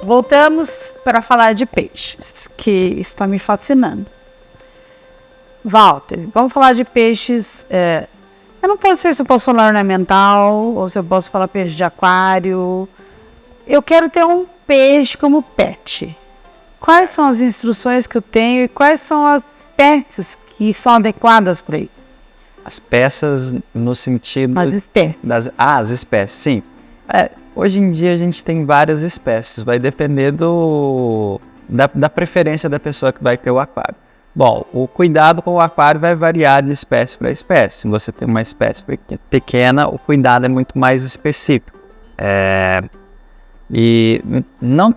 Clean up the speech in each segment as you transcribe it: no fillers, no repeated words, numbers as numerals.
voltamos para falar de peixes, que está me fascinando. Walter, vamos falar de peixes. Eu não sei se eu posso falar ornamental ou se eu posso falar peixe de aquário. Eu quero ter um peixe como pet. Quais são as instruções que eu tenho e quais são as espécies que são adequadas para isso? As peças no sentido... As espécies. As espécies, sim. Hoje em dia a gente tem várias espécies, vai depender da preferência da pessoa que vai ter o aquário. Bom, o cuidado com o aquário vai variar de espécie para espécie. Se você tem uma espécie pequena, o cuidado é muito mais específico. E não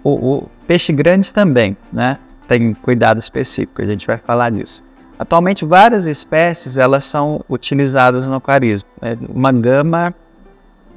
o peixe grande também, né? Tem cuidado específico, a gente vai falar disso. Atualmente, várias espécies elas são utilizadas no aquarismo. Uma gama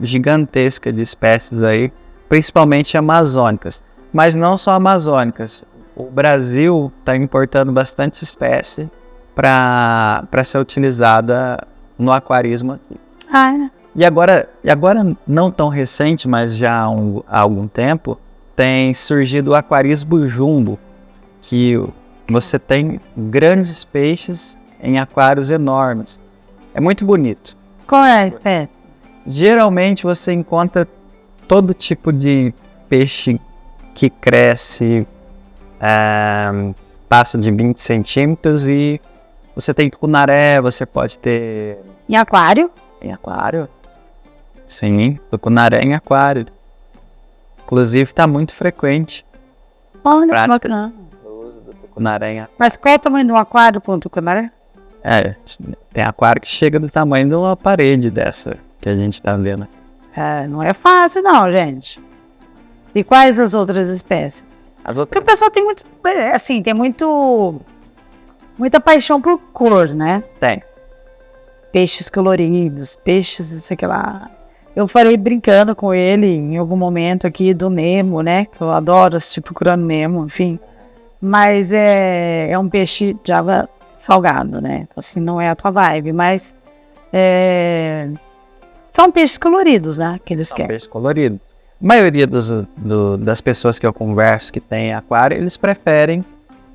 gigantesca de espécies aí, principalmente amazônicas. Mas não só amazônicas. O Brasil está importando bastante espécie para ser utilizada no aquarismo aqui. E agora, não tão recente, mas já há algum tempo, tem surgido o aquarismo jumbo, que você tem grandes peixes em aquários enormes. É muito bonito. Qual é a espécie? Geralmente você encontra todo tipo de peixe que cresce, passa de 20 centímetros e você tem tucunaré, você pode ter... Em aquário? Em aquário? Sim, tucunaré em aquário. Inclusive está muito frequente. Olha, que bacana. O uso do tucunaré em aquário. Mas qual é o tamanho do aquário com o tucunaré? Tem aquário que chega do tamanho de uma parede dessa que a gente está vendo. Não é fácil não, gente. E quais as outras espécies? Porque o pessoal tem muito, assim, muita paixão por cor, né? Tem. Peixes coloridos, peixes, não sei o que lá. Eu falei brincando com ele em algum momento aqui do Nemo, né? Que eu adoro assistir Procurando Nemo, enfim. Mas é um peixe de água salgado, né? Então, assim, não é a tua vibe, mas são peixes coloridos, né? Que eles querem. Peixes coloridos. A maioria das pessoas que eu converso que tem aquário, eles preferem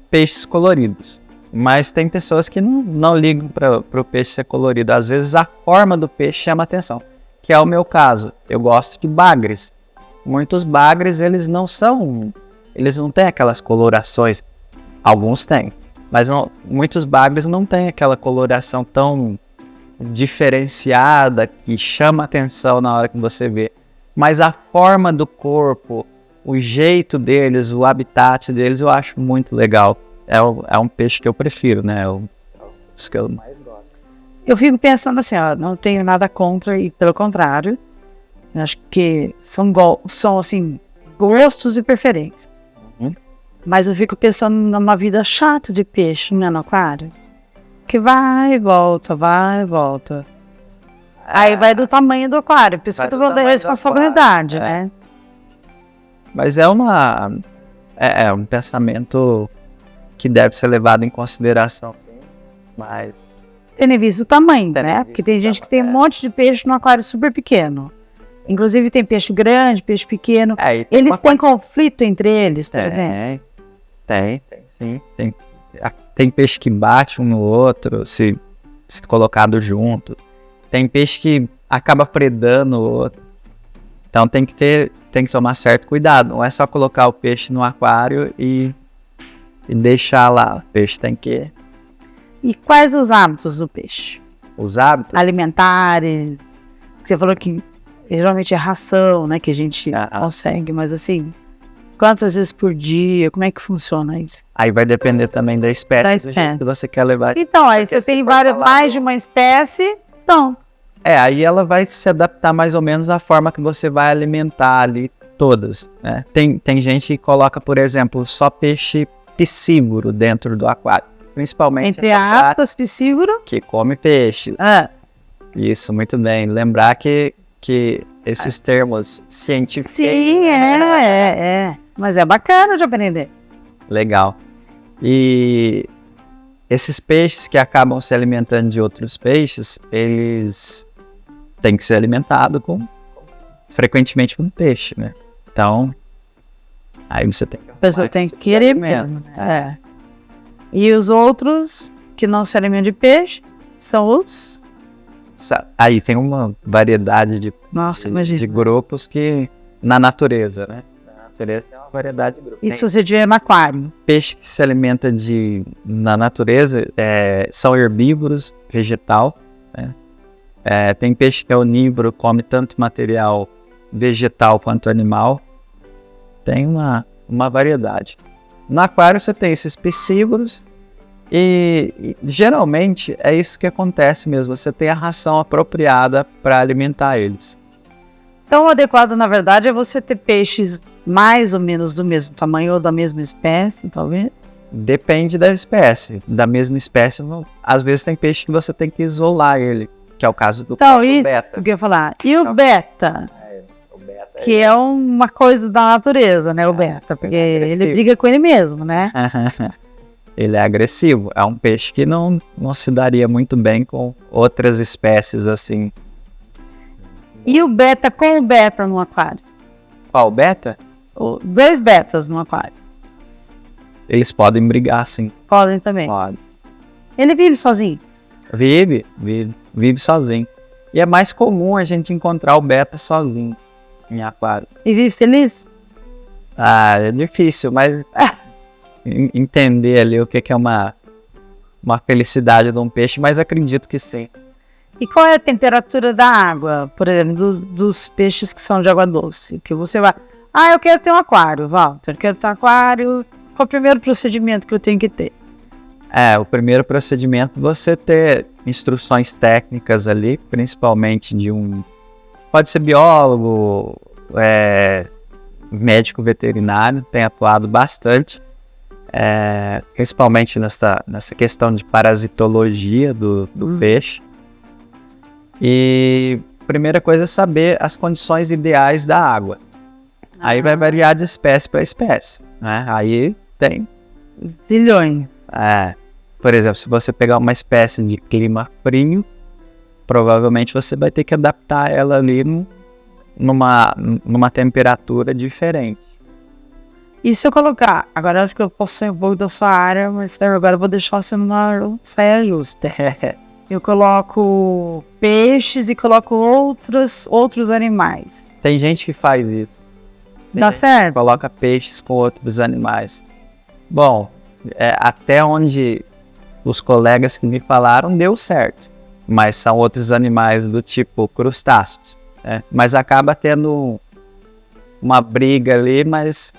peixes coloridos. Mas tem pessoas que não ligam para o peixe ser colorido. Às vezes a forma do peixe chama atenção. Que é o meu caso. Eu gosto de bagres. Muitos bagres, eles não têm aquelas colorações. Alguns têm. Mas muitos bagres não têm aquela coloração tão diferenciada que chama atenção na hora que você vê. Mas a forma do corpo, o jeito deles, o habitat deles, eu acho muito legal. É um peixe que eu prefiro, né? Os que eu mais gosto. Eu fico pensando assim, não tenho nada contra e pelo contrário, eu acho que são assim, gostos e preferências. Mas eu fico pensando numa vida chata de peixe, né, no aquário. Que vai e volta, vai e volta. Aí vai do tamanho do aquário, por isso que eu tô falando da responsabilidade, né? Mas é um pensamento que deve ser levado em consideração, sim, mas... Tendo visto o tamanho, né? Porque tem gente que tem um monte de peixe no aquário super pequeno. Inclusive tem peixe grande, peixe pequeno. Eles têm conflito entre eles, por exemplo? Tem, sim. Tem peixe que bate um no outro, se colocado junto. Tem peixe que acaba predando o outro. Então tem que tomar certo cuidado. Não é só colocar o peixe no aquário e deixar lá. O peixe tem que... E quais os hábitos do peixe? Os hábitos? Alimentares. Você falou que geralmente é ração, né? Que a gente consegue, mas assim... Quantas vezes por dia? Como é que funciona isso? Aí vai depender também da espécie. Do jeito que você quer levar. Então, aí você tem mais de uma espécie, então... Aí ela vai se adaptar mais ou menos à forma que você vai alimentar ali todas, né? Tem gente que coloca, por exemplo, só peixe piscívoro dentro do aquário. Principalmente... Entre aspas, piscívoro? Que come peixe. Isso, muito bem. Lembrar que esses termos científicos... Sim, mas é bacana de aprender. Legal. E esses peixes que acabam se alimentando de outros peixes, eles têm que ser alimentados frequentemente com peixe, né? Então, Aí você tem que... A pessoa tem que querer mesmo. E os outros que não se alimentam de peixe são os... Aí tem uma variedade de grupos que na natureza, né? Na natureza tem uma variedade de grupos. E se você tiver no aquário? Peixe que se alimenta na natureza são herbívoros, vegetal, né? Tem peixe que é onívoro, come tanto material vegetal quanto animal. Tem uma variedade. No aquário você tem esses piscívoros e geralmente é isso que acontece mesmo. Você tem a ração apropriada para alimentar eles. Então o adequado, na verdade, é você ter peixes mais ou menos do mesmo tamanho ou da mesma espécie, talvez? Depende da espécie. Da mesma espécie, às vezes tem peixe que você tem que isolar ele, que é o caso do beta. Que eu ia falar. E o beta? O beta que é uma coisa da natureza, né, o beta? Porque ele briga com ele mesmo, né? Ele é agressivo. É um peixe que não se daria muito bem com outras espécies assim. E o beta, com o beta no aquário? Qual beta? 2 betas no aquário. Eles podem brigar, sim. Podem também? Podem. Ele vive sozinho? Vive sozinho. E é mais comum a gente encontrar o beta sozinho em aquário. E vive feliz? É difícil, mas entender ali o que é uma felicidade de um peixe, mas acredito que sim. E qual é a temperatura da água, por exemplo, dos peixes que são de água doce? Que você vai... eu quero ter um aquário, Walter. Eu quero ter um aquário. Qual é o primeiro procedimento que eu tenho que ter? O primeiro procedimento é você ter instruções técnicas ali, principalmente pode ser biólogo, médico veterinário, tem atuado bastante, principalmente nessa questão de parasitologia do peixe. E a primeira coisa é saber as condições ideais da água. Aí vai variar de espécie para espécie, né? Aí tem zilhões. Por exemplo, se você pegar uma espécie de clima frio, provavelmente você vai ter que adaptar ela ali numa temperatura diferente. E se eu colocar, agora acho que eu posso sair um pouco da sua área, mas agora eu vou deixar o celular saia justa. Eu coloco peixes e coloco outros animais. Tem gente que faz isso. Dá certo? Coloca peixes com outros animais. Bom, até onde os colegas que me falaram deu certo. Mas são outros animais do tipo crustáceos. Mas acaba tendo uma briga ali, mas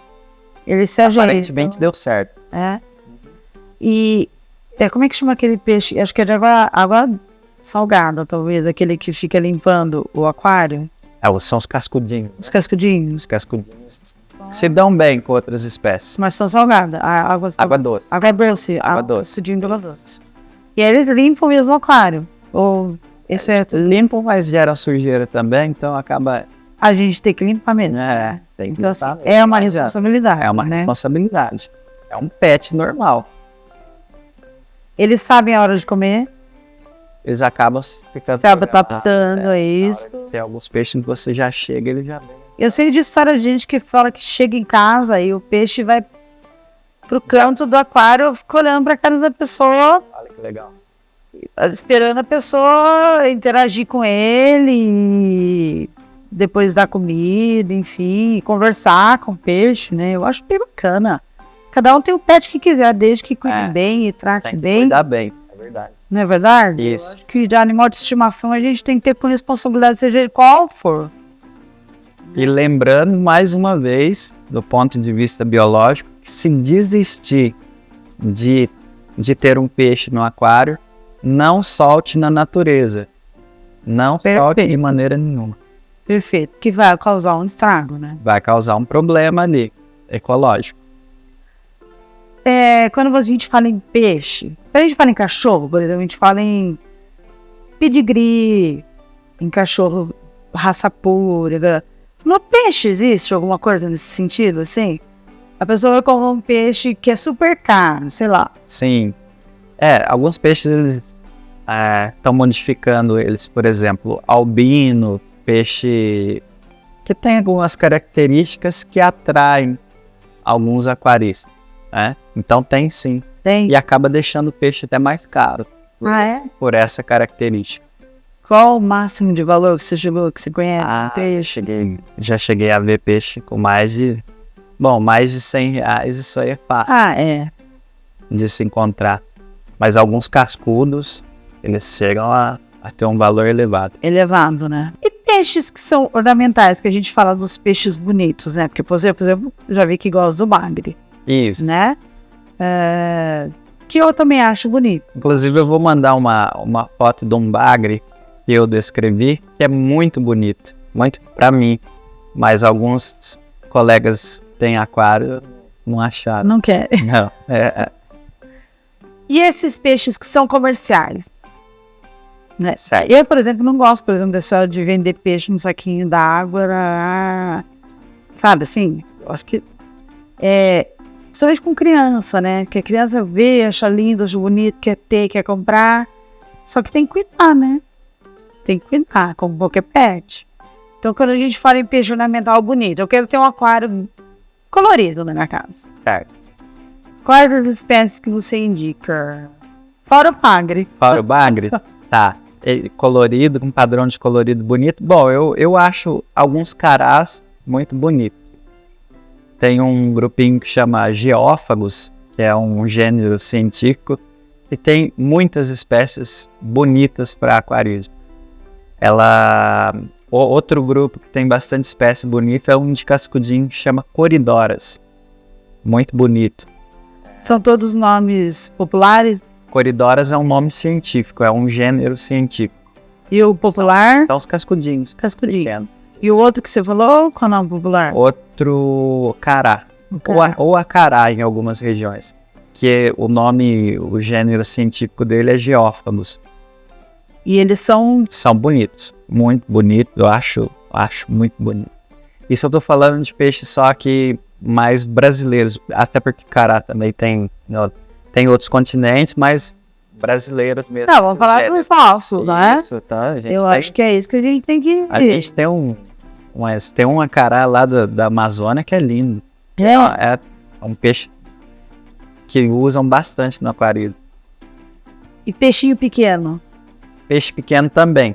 eles se aparentemente deu certo. E como é que chama aquele peixe? Acho que é de água salgada, talvez. Aquele que fica limpando o aquário. São os cascudinhos. Os cascudinhos? Os cascudinhos se dão bem com outras espécies. Mas são salgadas? Água doce. Água doce. Água doce. Cascudinho de água doce. E eles limpam mesmo o aquário? Ou limpam, mas geram sujeira também, então acaba... A gente tem que limpar mesmo. Tem que então, limpar mesmo. É uma responsabilidade. É uma responsabilidade. É um pet normal. Eles sabem a hora de comer? Eles acabam ficando... Se adaptando a isso. Tem alguns peixes que você já chega, ele já vem. Eu sei de história de gente que fala que chega em casa e o peixe vai pro canto do aquário, fica olhando pra cara da pessoa. Olha que legal. Esperando a pessoa interagir com ele, e depois dar comida, enfim, conversar com o peixe, né? Eu acho bem bacana. Cada um tem o pet que quiser, desde que cuide bem e trate bem. Cuidar bem, é verdade. Não é verdade? Isso. Eu acho que de animal de estimação a gente tem que ter com responsabilidade, seja ele qual for. E lembrando, mais uma vez, do ponto de vista biológico, que se desistir de ter um peixe no aquário, não solte na natureza. Não solte de maneira nenhuma. Perfeito. Que vai causar um estrago, né? Vai causar um problema ali, ecológico. Quando a gente fala em peixe, quando a gente fala em cachorro, por exemplo, a gente fala em pedigree, em cachorro raça pura. No peixe existe alguma coisa nesse sentido, assim? A pessoa vai comer um peixe que é super caro, sei lá. Sim. Alguns peixes, eles estão modificando eles, por exemplo, albino, peixe que tem algumas características que atraem alguns aquaristas, né? Então tem sim. Tem. E acaba deixando o peixe até mais caro. Por essa característica. Qual o máximo de valor que você chegou, que você conhece? Já cheguei a ver peixe com mais de 100 reais, isso aí é fácil de se encontrar. Mas alguns cascudos, eles chegam a ter um valor elevado. Elevado, né? E peixes que são ornamentais, que a gente fala dos peixes bonitos, né? Porque, por exemplo, já vi que gosta do bagre. Isso. Né? Que eu também acho bonito. Inclusive, eu vou mandar uma foto de um bagre que eu descrevi, que é muito bonito. Muito pra mim. Mas alguns colegas têm aquário, não acharam. Não quer. Não. E esses peixes que são comerciais? Né? Certo. Eu, por exemplo, não gosto, por exemplo, dessa de vender peixe no saquinho da água. Sabe assim? Eu acho que principalmente com criança, né? Que a criança vê, acha lindo, acha bonito, quer ter, quer comprar. Só que tem que cuidar, né? Tem que cuidar, como qualquer pet. Então, quando a gente fala em peixe ornamental bonito, eu quero ter um aquário colorido na minha casa. Certo. Quais as espécies que você indica? Fora o bagre. Fora o bagre? Tá. Colorido, com padrão de colorido bonito. Bom, eu acho alguns carás muito bonitos. Tem um grupinho que chama Geófagos, que é um gênero científico, e tem muitas espécies bonitas para aquarismo. Outro grupo que tem bastante espécies bonitas é um de cascudinho que chama Coridoras. Muito bonito. São todos nomes populares? Coridoras é um nome científico, é um gênero científico. E o popular? São os cascudinhos. Cascudinho. E o outro que você falou, qual é o nome popular? Outro cará. Ou acará em algumas regiões. Que o gênero científico dele é Geófagos. E eles são bonitos, muito bonitos, eu acho muito bonito. Isso eu tô falando de peixes só que mais brasileiros, até porque cará também tem outros continentes, mas brasileiros mesmo. Não, vamos falar dos nossos, né? Isso, tá? Acho que é isso que a gente tem que ver. A gente tem tem um acará lá da Amazônia que é lindo. É um peixe que usam bastante no aquário. E peixinho pequeno? Peixe pequeno também.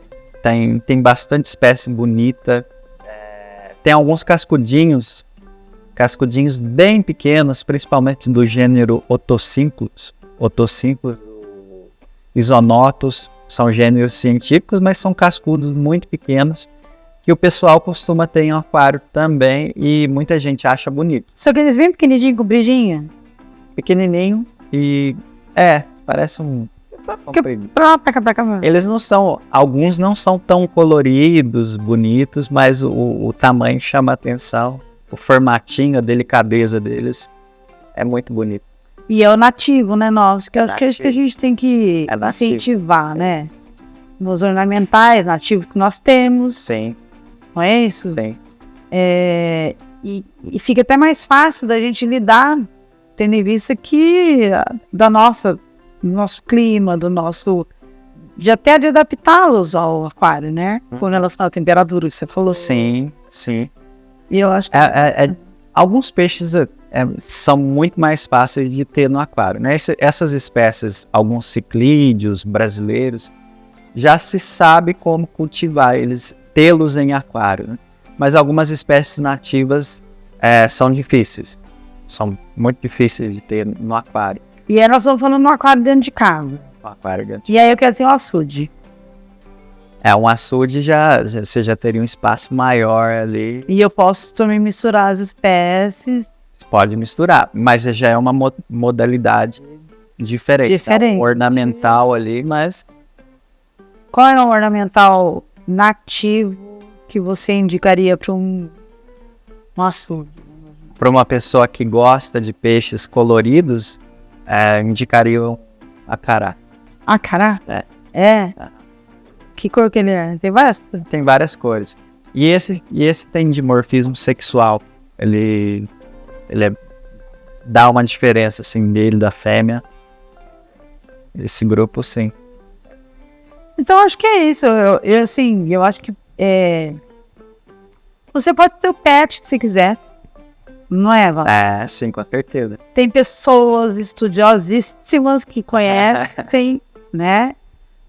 Tem bastante espécie bonita. Tem alguns cascudinhos bem pequenos, principalmente do gênero Otocinclus. Otocinclus, Isonotus, são gêneros científicos, mas são cascudos muito pequenos, que o pessoal costuma ter em aquário também, e muita gente acha bonito. Só que eles bem pequenininho, compridinho? Pequenininho e... parece um... Eles não são... Alguns não são tão coloridos, bonitos, mas o tamanho chama a atenção. O formatinho, a delicadeza deles é muito bonito. E é o nativo, né, nosso? Que acho que a gente tem que incentivar, né? Nos ornamentais nativos que nós temos. Sim. Não é isso? Sim. E fica até mais fácil da gente lidar, tendo em vista que do nosso clima, até de adaptá-los ao aquário, né? Com relação à temperatura que você falou. Sim, sim. E eu acho que... Alguns peixes são muito mais fáceis de ter no aquário, né? Essas espécies, alguns ciclídeos brasileiros, já se sabe como cultivar eles, tê-los em aquário, né? Mas algumas espécies nativas são difíceis. São muito difíceis de ter no aquário. E aí nós estamos falando no aquário dentro de casa. E aí eu quero ter um açude. Um açude você já teria um espaço maior ali. E eu posso também misturar as espécies. Você pode misturar, mas já é uma modalidade diferente. Um ornamental ali, mas... Qual é o ornamental nativo que você indicaria para um açude? Para uma pessoa que gosta de peixes coloridos, indicaria um acará. Acará? Que cor que ele é? Tem várias cores? Tem várias cores. E esse tem dimorfismo sexual. Ele dá uma diferença assim dele, da fêmea. Esse grupo, sim. Então acho que é isso. Eu acho que você pode ter o pet que você quiser. Não é, Val? É, sim, com certeza. Tem pessoas estudiosíssimas que conhecem, né?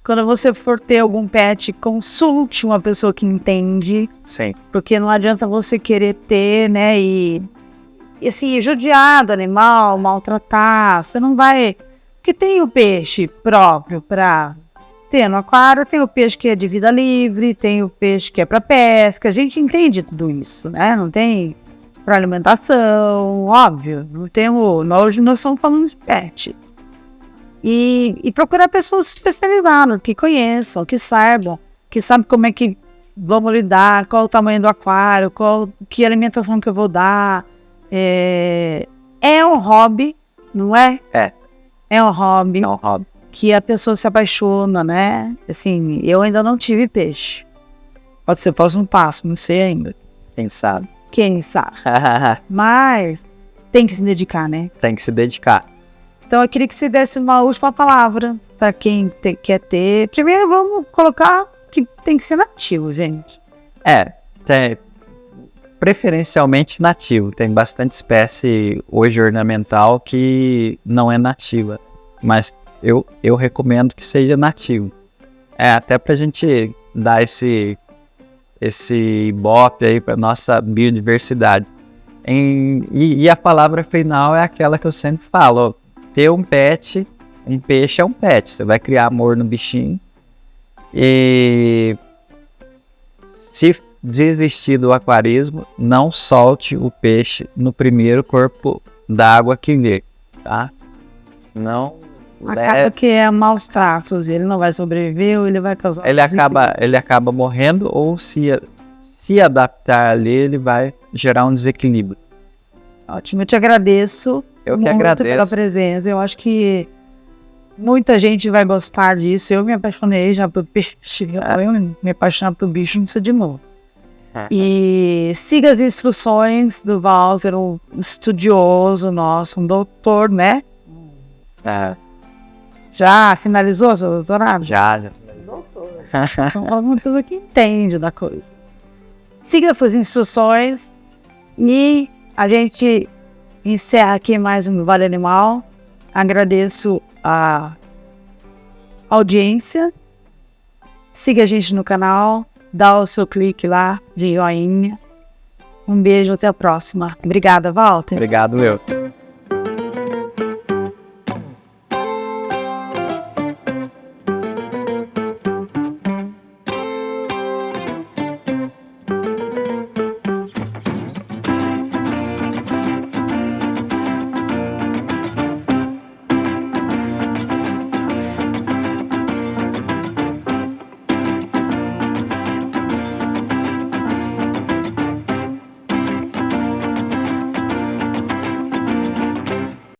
Quando você for ter algum pet, consulte uma pessoa que entende, Sim. porque não adianta você querer ter, né? E assim, judiar do animal, maltratar, você não vai... Porque tem o peixe próprio para ter no aquário, tem o peixe que é de vida livre, tem o peixe que é para pesca, a gente entende tudo isso, né? Não tem para alimentação, óbvio, não temos... Hoje nós estamos falando de pet. E procurar pessoas especializadas, que conheçam, que saibam como é que vamos lidar, qual o tamanho do aquário, que alimentação que eu vou dar. É um hobby, não é? É um hobby. É um hobby. Que a pessoa se apaixona, né? Assim, eu ainda não tive peixe. Pode ser próximo passo, não sei ainda. Quem sabe? Quem sabe? Mas tem que se dedicar, né? Tem que se dedicar. Então eu queria que você desse uma última palavra para quem quer ter. Primeiro vamos colocar que tem que ser nativo, gente. Preferencialmente nativo. Tem bastante espécie hoje ornamental que não é nativa. Mas eu recomendo que seja nativo. Até pra gente dar esse ibope aí pra nossa biodiversidade. E a palavra final é aquela que eu sempre falo, ó. Ter um peixe é um pet. Você vai criar amor no bichinho. E se desistir do aquarismo, não solte o peixe no primeiro corpo d'água que vê, tá? Não. Acaba que é maus tratos, ele não vai sobreviver ou ele vai causar... Ele acaba morrendo ou se adaptar ali, ele vai gerar um desequilíbrio. Ótimo, eu te agradeço. Eu que agradeço pela presença. Eu acho que muita gente vai gostar disso. Eu me apaixonei já por peixe. Eu me apaixonar por bicho, não precisa de novo. E siga as instruções do Walter, um estudioso nosso, um doutor, né? Já finalizou seu doutorado? Já. Doutor. São uma pessoa que entende da coisa. Siga as instruções e a gente encerra aqui mais um Vale Animal. Agradeço a audiência. Siga a gente no canal. Dá o seu clique lá de joinha. Um beijo, até a próxima. Obrigada, Walter. Obrigado, eu.